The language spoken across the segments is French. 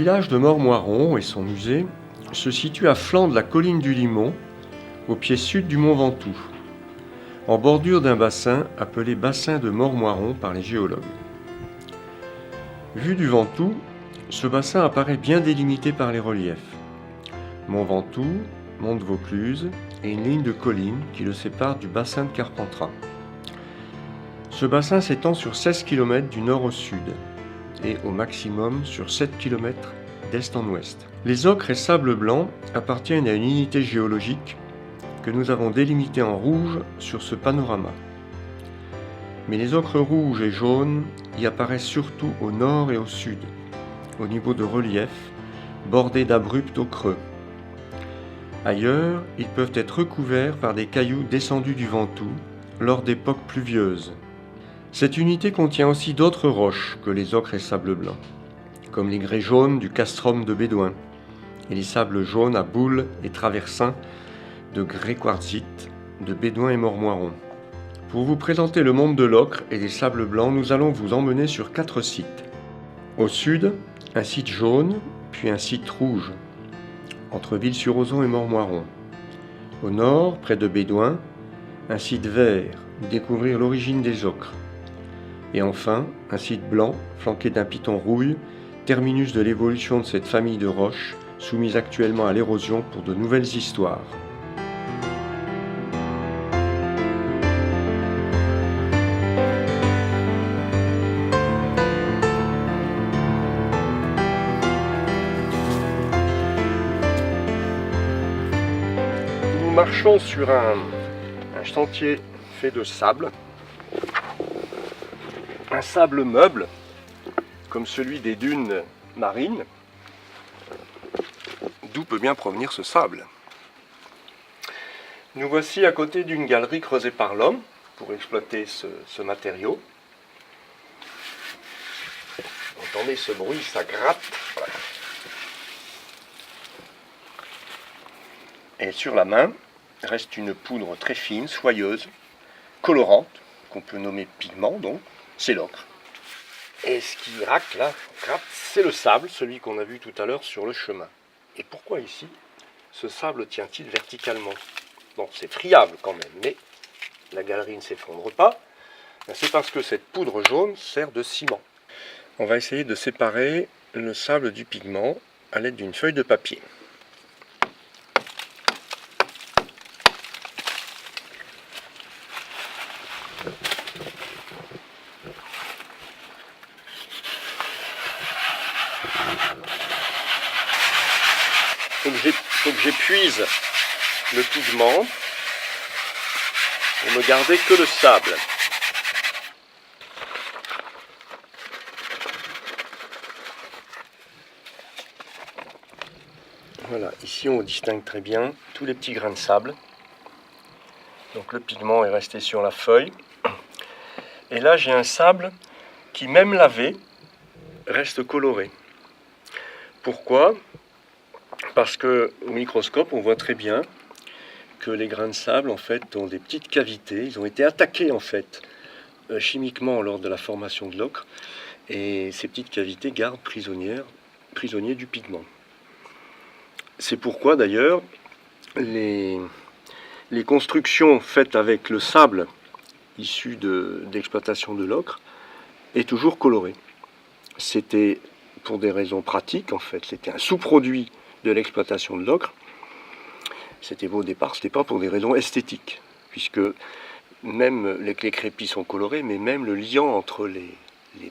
village de Mormoiron et son musée se situe à flanc de la colline du Limon, au pied sud du mont Ventoux, en bordure d'un bassin appelé bassin de Mormoiron par les géologues. Vu du Ventoux, ce bassin apparaît bien délimité par les reliefs. Mont Ventoux, mont de Vaucluse et une ligne de collines qui le sépare du bassin de Carpentras. Ce bassin s'étend sur 16 km du nord au sud et au maximum sur 7 km d'est en ouest. Les ocres et sables blancs appartiennent à une unité géologique que nous avons délimitée en rouge sur ce panorama. Mais les ocres rouges et jaunes y apparaissent surtout au nord et au sud, au niveau de relief, bordés d'abrupts au creux. Ailleurs, ils peuvent être recouverts par des cailloux descendus du Ventoux lors d'époques pluvieuses. Cette unité contient aussi d'autres roches que les ocres et sables blancs, comme les grès jaunes du castrum de Bédouin et les sables jaunes à boules et traversins de grès quartzite de Bédouin et Mormoiron. Pour vous présenter le monde de l'ocre et des sables blancs, nous allons vous emmener sur 4 sites. Au sud, un site jaune, puis un site rouge, entre Ville-sur-Ozon et Mormoiron. Au nord, près de Bédouin, un site vert, où découvrir l'origine des ocres. Et enfin, un site blanc, flanqué d'un piton rouille, terminus de l'évolution de cette famille de roches, soumise actuellement à l'érosion pour de nouvelles histoires. Nous marchons sur un sentier fait de sable, un sable meuble, comme celui des dunes marines. D'où peut bien provenir ce sable? Nous voici à côté d'une galerie creusée par l'homme pour exploiter ce matériau. Vous entendez ce bruit, ça gratte. Voilà. Et sur la main reste une poudre très fine, soyeuse, colorante, qu'on peut nommer pigment, donc c'est l'ocre. Et ce qui racle là, c'est le sable, celui qu'on a vu tout à l'heure sur le chemin. Et pourquoi ici, ce sable tient-il verticalement? Bon, c'est friable quand même, mais la galerie ne s'effondre pas. C'est parce que cette poudre jaune sert de ciment. On va essayer de séparer le sable du pigment à l'aide d'une feuille de papier. Il faut que j'épuise le pigment pour ne garder que le sable. Voilà, ici on distingue très bien tous les petits grains de sable. Donc le pigment est resté sur la feuille. Et là j'ai un sable qui, même lavé, reste coloré. Pourquoi? Parce qu'au microscope on voit très bien que les grains de sable en fait ont des petites cavités. Ils ont été attaqués en fait chimiquement lors de la formation de l'ocre. Et ces petites cavités gardent prisonniers du pigment. C'est pourquoi d'ailleurs les constructions faites avec le sable issu d'exploitation de l'ocre est toujours coloré. C'était pour des raisons pratiques en fait, c'était un sous-produit de l'exploitation de l'ocre. Au départ, c'était pas pour des raisons esthétiques, puisque même les crépis sont colorés, mais même le liant entre les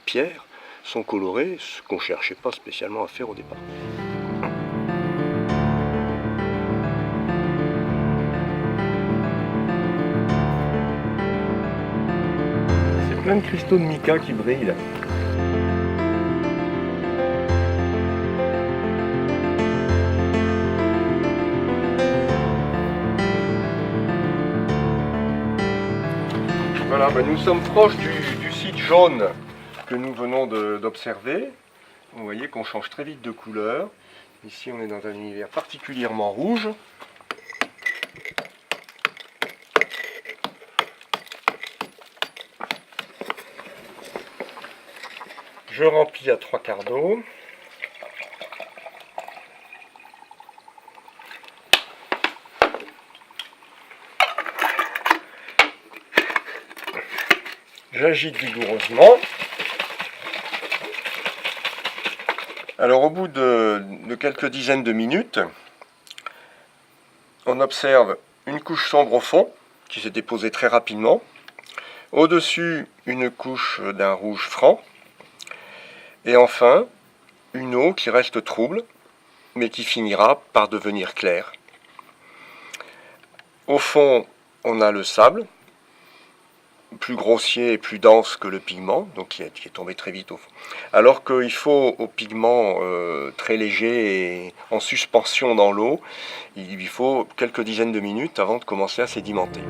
pierres sont colorés, ce qu'on ne cherchait pas spécialement à faire au départ. C'est plein de cristaux de mica qui brillent là. Voilà, nous sommes proches du site jaune que nous venons d'observer. Vous voyez qu'on change très vite de couleur. Ici on est dans un univers particulièrement rouge. Je remplis à 3/4 d'eau. J'agite vigoureusement. Alors au bout de quelques dizaines de minutes, on observe une couche sombre au fond, qui s'est déposée très rapidement. Au-dessus, une couche d'un rouge franc. Et enfin, une eau qui reste trouble, mais qui finira par devenir claire. Au fond, on a le sable, plus grossier et plus dense que le pigment, donc qui est tombé très vite au fond. Alors qu'il faut au pigment très léger et en suspension dans l'eau, il lui faut quelques dizaines de minutes avant de commencer à sédimenter.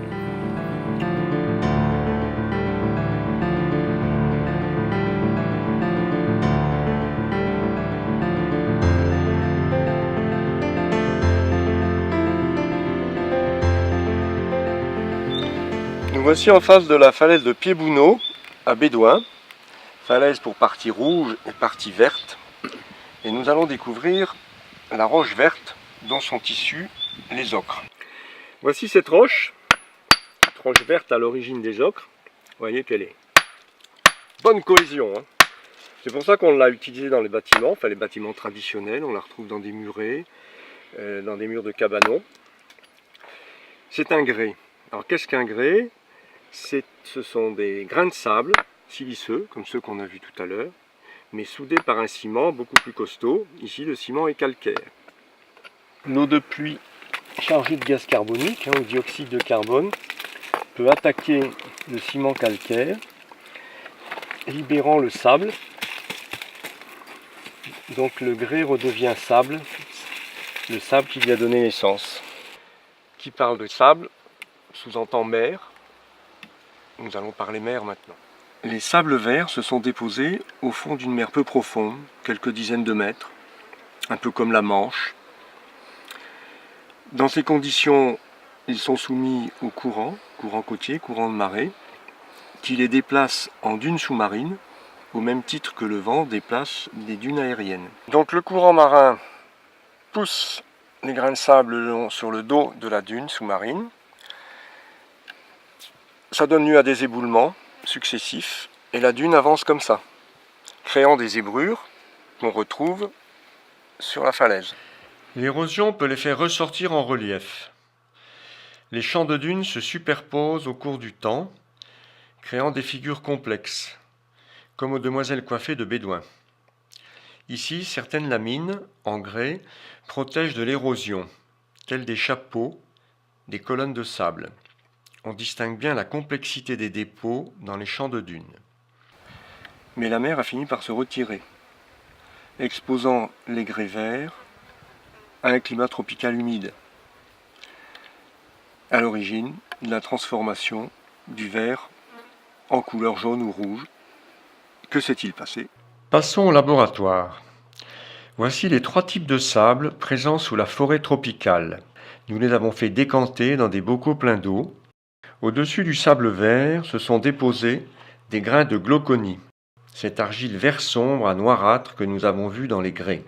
Nous voici en face de la falaise de Pied-Bouneau, à Bédoin. Falaise pour partie rouge et partie verte. Et nous allons découvrir la roche verte dont sont issus les ocres. Voici cette roche verte à l'origine des ocres. Vous voyez qu'elle est bonne cohésion. Hein. C'est pour ça qu'on l'a utilisée dans les bâtiments, enfin les bâtiments traditionnels. On la retrouve dans des murets, dans des murs de cabanons. C'est un grès. Alors qu'est-ce qu'un grès ? Ce sont des grains de sable siliceux, comme ceux qu'on a vus tout à l'heure, mais soudés par un ciment beaucoup plus costaud. Ici, le ciment est calcaire. L'eau de pluie chargée de gaz carbonique, ou dioxyde de carbone, peut attaquer le ciment calcaire, libérant le sable. Donc le grès redevient sable, le sable qui lui a donné naissance. Qui parle de sable sous-entend mer. Nous allons parler mer maintenant. Les sables verts se sont déposés au fond d'une mer peu profonde, quelques dizaines de mètres, un peu comme la Manche. Dans ces conditions, ils sont soumis au courant côtier, courant de marée, qui les déplace en dunes sous-marines, au même titre que le vent déplace des dunes aériennes. Donc le courant marin pousse les grains de sable sur le dos de la dune sous-marine. Ça donne lieu à des éboulements successifs et la dune avance comme ça, créant des zébrures qu'on retrouve sur la falaise. L'érosion peut les faire ressortir en relief. Les champs de dunes se superposent au cours du temps, créant des figures complexes, comme aux demoiselles coiffées de Bédoin. Ici, certaines lamines, en grès, protègent de l'érosion, telles des chapeaux, des colonnes de sable. On distingue bien la complexité des dépôts dans les champs de dunes. Mais la mer a fini par se retirer, exposant les grès verts à un climat tropical humide. À l'origine de la transformation du vert en couleur jaune ou rouge. Que s'est-il passé ? Passons au laboratoire. Voici les 3 types de sable présents sous la forêt tropicale. Nous les avons fait décanter dans des bocaux pleins d'eau. Au-dessus du sable vert se sont déposés des grains de glauconie, cette argile vert sombre à noirâtre que nous avons vue dans les grès.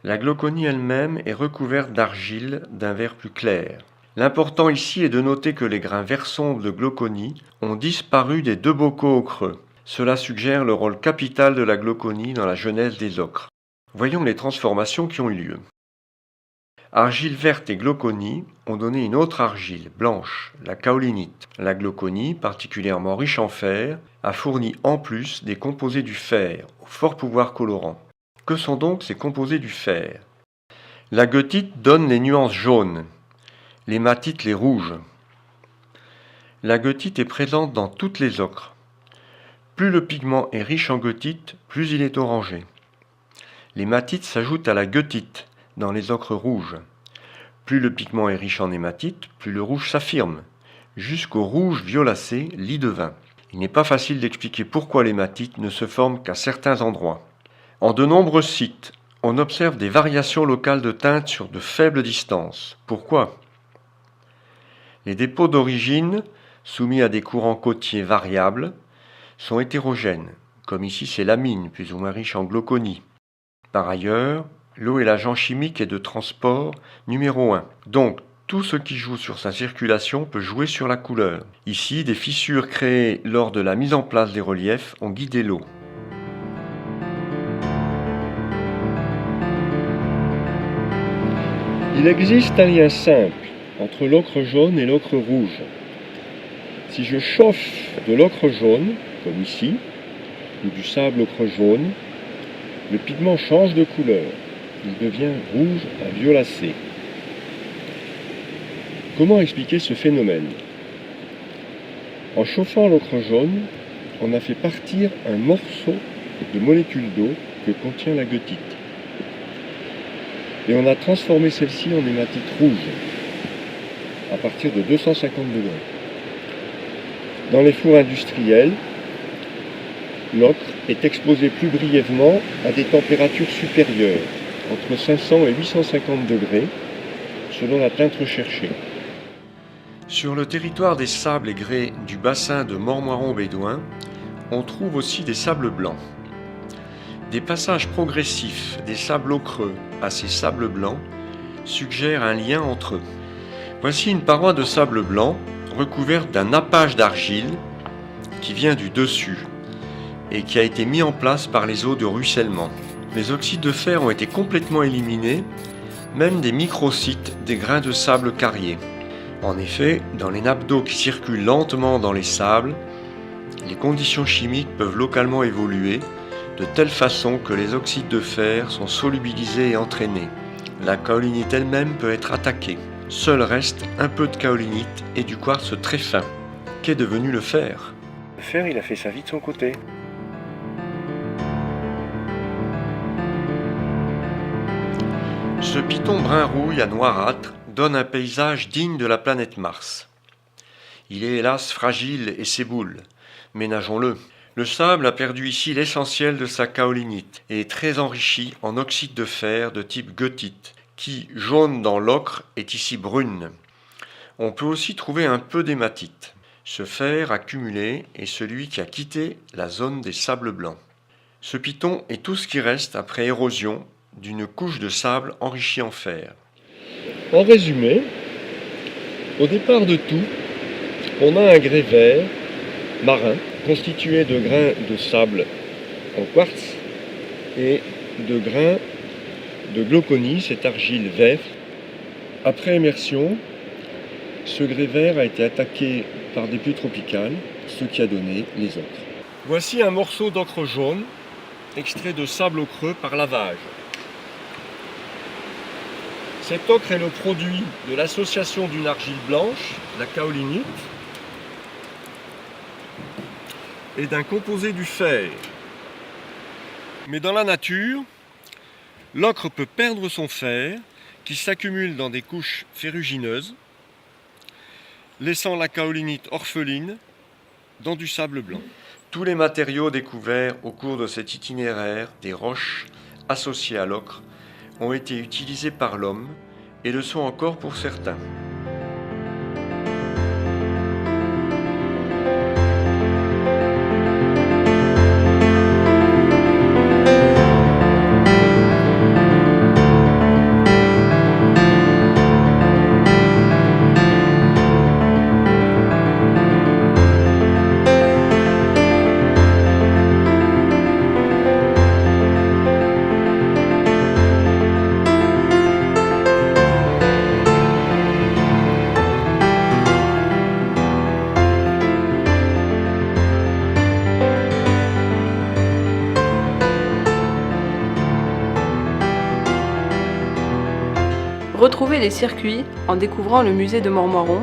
La glauconie elle-même est recouverte d'argile d'un vert plus clair. L'important ici est de noter que les grains vert sombre de glauconie ont disparu des 2 bocaux au creux. Cela suggère le rôle capital de la glauconie dans la genèse des ocres. Voyons les transformations qui ont eu lieu. Argile verte et glauconie ont donné une autre argile, blanche, la kaolinite. La glauconie, particulièrement riche en fer, a fourni en plus des composés du fer, au fort pouvoir colorant. Que sont donc ces composés du fer ? La goethite donne les nuances jaunes, l'hématite les rouges. La goethite est présente dans toutes les ocres. Plus le pigment est riche en goethite, plus il est orangé. L'hématite s'ajoute à la goethite dans les ocres rouges. Plus le pigment est riche en hématite, plus le rouge s'affirme, jusqu'au rouge violacé, lit de vin. Il n'est pas facile d'expliquer pourquoi l'hématite ne se forme qu'à certains endroits. En de nombreux sites, on observe des variations locales de teinte sur de faibles distances. Pourquoi ? Les dépôts d'origine, soumis à des courants côtiers variables, sont hétérogènes, comme ici ces lamines, plus ou moins riches en glauconie. Par ailleurs, l'eau est l'agent chimique et de transport numéro 1. Donc, Tout ce qui joue sur sa circulation peut jouer sur la couleur. Ici, des fissures créées lors de la mise en place des reliefs ont guidé l'eau. Il existe un lien simple entre l'ocre jaune et l'ocre rouge. Si je chauffe de l'ocre jaune, comme ici, ou du sable ocre jaune, le pigment change de couleur. Il devient rouge à violacé. Comment expliquer ce phénomène? En chauffant l'ocre jaune, on a fait partir un morceau de molécule d'eau que contient la goethite. Et on a transformé celle-ci en hématite rouge à partir de 250 degrés. Dans les fours industriels, l'ocre est exposé plus brièvement à des températures supérieures, entre 500 et 850 degrés, selon la teinte recherchée. Sur le territoire des sables et grès du bassin de Montmoiron-Bédouin, on trouve aussi des sables blancs. Des passages progressifs des sables ocreux à ces sables blancs suggèrent un lien entre eux. Voici une paroi de sable blanc recouverte d'un nappage d'argile qui vient du dessus et qui a été mis en place par les eaux de ruissellement. Les oxydes de fer ont été complètement éliminés, même des microcytes des grains de sable carriés. En effet, dans les nappes d'eau qui circulent lentement dans les sables, les conditions chimiques peuvent localement évoluer de telle façon que les oxydes de fer sont solubilisés et entraînés. La kaolinite elle-même peut être attaquée. Seul reste un peu de kaolinite et du quartz très fin. Qu'est devenu le fer? Le fer, il a fait sa vie de son côté. Ce piton brun rouille à noirâtre donne un paysage digne de la planète Mars. Il est hélas fragile et s'éboule. Ménageons-le. Le sable a perdu ici l'essentiel de sa kaolinite et est très enrichi en oxyde de fer de type goethite, qui, jaune dans l'ocre, est ici brune. On peut aussi trouver un peu d'hématite. Ce fer accumulé est celui qui a quitté la zone des sables blancs. Ce piton est tout ce qui reste après érosion d'une couche de sable enrichie en fer. En résumé, au départ de tout, on a un grès vert marin constitué de grains de sable en quartz et de grains de glauconie, cette argile verte. Après immersion, ce grès vert a été attaqué par des pluies tropicales, ce qui a donné les ocres. Voici un morceau d'ocre jaune, extrait de sable ocreux par lavage. Cet ocre est le produit de l'association d'une argile blanche, la kaolinite, et d'un composé du fer. Mais dans la nature, l'ocre peut perdre son fer, qui s'accumule dans des couches ferrugineuses, laissant la kaolinite orpheline dans du sable blanc. Tous les matériaux découverts au cours de cet itinéraire des roches associées à l'ocre ont été utilisés par l'homme et le sont encore pour certains. Retrouvez les circuits en découvrant le musée de Montmoiron,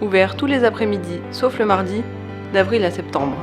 ouvert tous les après-midi, sauf le mardi, d'avril à septembre.